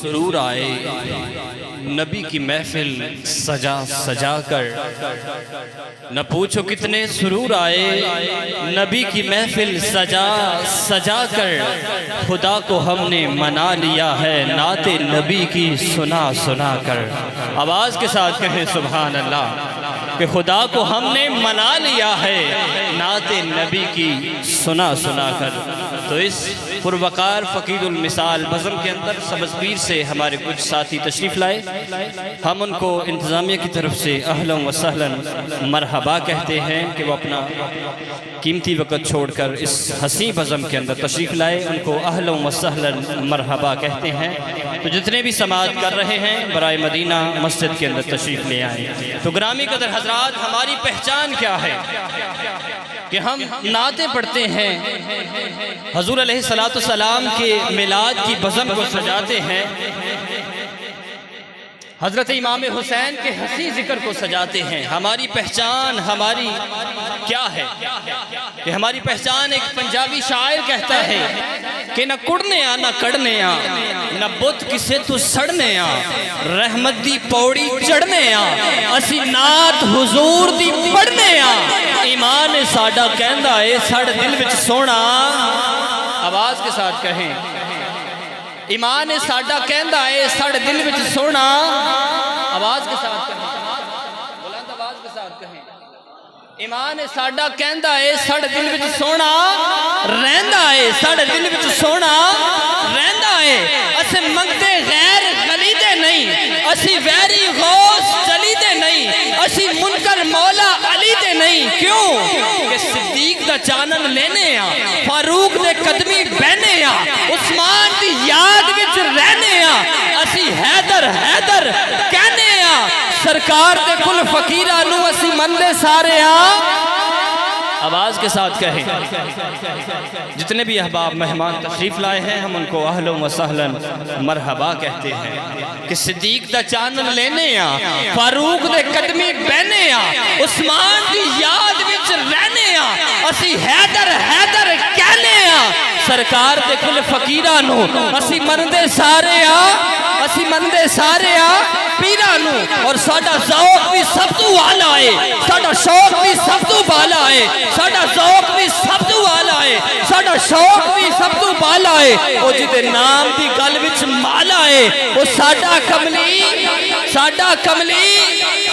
سرور آئے نبی کی محفل سجا سجا کر، نہ پوچھو کتنے سرور آئے نبی کی محفل سجا سجا کر، خدا کو ہم نے منا لیا ہے نعت نبی کی سنا سنا کر۔ آواز کے ساتھ کہیں سبحان اللہ، کہ خدا کو ہم نے منا لیا ہے نعت نبی کی سنا سنا کر۔ تو اس پروقار فقید المثال بزم کے اندر سبز پیر سے ہمارے کچھ ساتھی تشریف لائے، ہم ان کو انتظامیہ کی طرف سے اہلا و سہلا مرحبا کہتے ہیں کہ وہ اپنا قیمتی وقت چھوڑ کر اس حسین بزم کے اندر تشریف لائے، ان کو اہلا و سہلا مرحبا کہتے ہیں۔ تو جتنے بھی سماعت کر رہے ہیں برائے مدینہ مسجد کے اندر تشریف لے آئیں۔ تو گرامی قدر حضرات، ہماری پہچان کیا ہے کہ ہم نعتیں پڑھتے ہیں، حضور علیہ السلام کے میلاد کی بزم کو سجاتے ہیں، حضرت امام حسین کے حسین ذکر کو سجاتے ہیں۔ ہماری پہچان ہماری کیا ہے کہ ہماری پہچان ایک پنجابی شاعر کہتا ہے کہ نہ کڑنے آ نہ کڑنے آ، نہ بت کسے تو سڑنے آ، رحمت دی پوڑی چڑھنے آ، اسی نعت حضور دی پڑھنے آ، ایمان ساڈا کہندا اے ساڈ دل وچ سونا۔ آواز کے ساتھ کہیں، ایمان ساڈا کہندا اے ساڈ دل وچ سونا۔ آواز کے ساتھ کہیں، بلند آواز کے ساتھ کہیں، ایمان ساڈا کہندا اے ساڈ دل وچ سونا رہندا اے، ساڈ دل وچ سونا رہندا اے۔ اسے منگتے غیر غلی دے نہیں، اسی ویری غوث چلی دے نہیں، اسی منکر مولا علی دے نہیں۔ کیوں کہ صدیق دا چانن لینے آ، فاروق دے قدمی بہنے آ، عثمان دی یاد وچ رہنے آ، اسی حیدر حیدر کہنے آ، سرکار دے کل فقیرہ نو اسی مندے سارے آ۔ آواز کے ساتھ کہیں، جتنے بھی احباب مہمان تشریف لائے ہیں ہم ان کو اہلا و سہلا مرحبا کہتے ہیں کہ صدیق دا چانن لینے آ، فاروق دے قدمی بہنے آ، عثمان دی یاد وچ رہنے آ، اسی حیدر حیدر کہنے آ، سرکار دے کل فقیرہ نو اسی مندے سارے آ، اسی مندے سارے آ پیرانو۔ اور ساڈا ذوق بھی سب تو والا ہے، ساڈا شوق بھی سب تو بالا ہے، ساڈا ذوق بھی سب تو والا ہے، ساڈا شوق بھی سب تو بالا ہے۔ او جدے نام دی گل وچ مالا ہے، او ساڈا کملی ساڈا کملی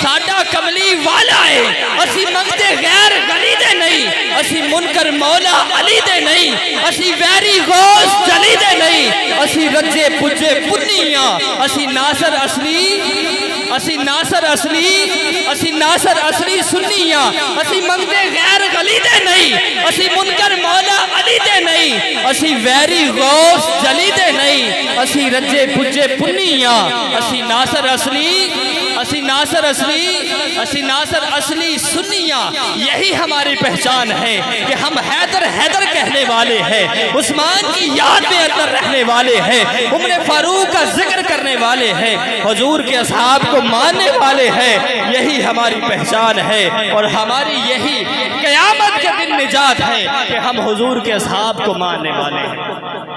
ساڈا کملی والا ہے۔ اسی منگتے غیر گلی دے نہیں، اسی منکر مولا علی دے نہیں، اسی ویری غوث چلی دے نہیں، اسی رجے پجے پنیاں، اسی ناصر اصلی اسی ناصر اصلی اسی ناصر اصلی سنیاں، اسی منگتے غیر گلی دے نہیں، اسی منکر مولا علی دے نہیں، اسی ویری غوث جلی دے نہیں، اسی رجے پجے پنیاں، اسی ناصر اصلی اسی ناصر اصلی اسی ناصر اصلی سنیاں۔ یہی ہماری پہچان ہے کہ ہم حیدر حیدر کہنے والے ہیں، عثمان کی یاد میں اندر رہنے والے ہیں، عمر فاروق کا ذکر کرنے والے ہیں، حضور کے اصحاب کو ماننے والے ہیں۔ یہی ہماری پہچان ہے اور ہماری یہی قیامت کے دن نجات ہے کہ ہم حضور کے اصحاب کو ماننے والے ہیں۔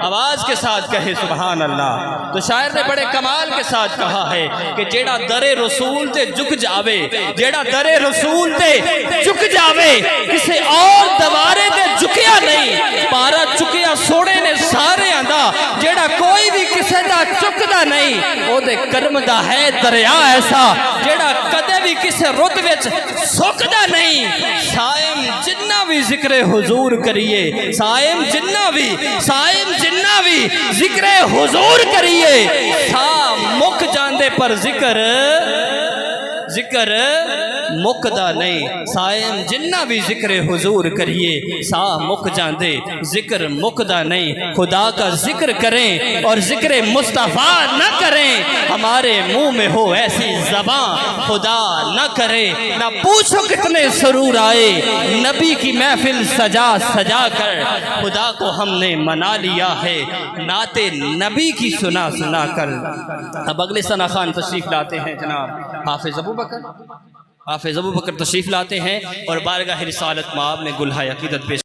آواز کے ساتھ کہے سبحان اللہ۔ تو شاعر نے بڑے کمال کے ساتھ کہا ہے کہ جیڑا در رسول تے جھک جاوے، جیڑا در رسول تے جھک جاوے، کسے اور دوارے تے جھکیا نہیں، پارا چکیا سوڑے نے سارے آندہ، جیڑا کوئی بھی کسے دا چکدا نہیں، او دے کرم دا ہے دریا ایسا، جیڑا کدے بھی کسے رد وچ سکدا نہیں۔ سائم جنہ بھی ذکر حضور کریے، سائم جنہ بھی ذکر حضور کریے، سا مک جاندے پر ذکر مکدا نہیں۔ سائم جنہ بھی ذکر حضور کریے، سا مک جاندے ذکر مکدا نہیں۔ خدا کا ذکر کریں اور ذکر مصطفیٰ نہ کریں، ہمارے منہ میں ہو ایسی زبان خدا نہ کرے۔ نہ پوچھو کتنے سرور آئے نبی کی محفل سجا سجا کر، خدا کو ہم نے منا لیا ہے نعت نبی کی سنا سنا کر۔ اب اگلے ثنا خان تشریف لاتے ہیں جناب حافظ ابو بکر تشریف لاتے ہیں اور بارگاہ رسالت مآب میں گلہائے عقیدت پیش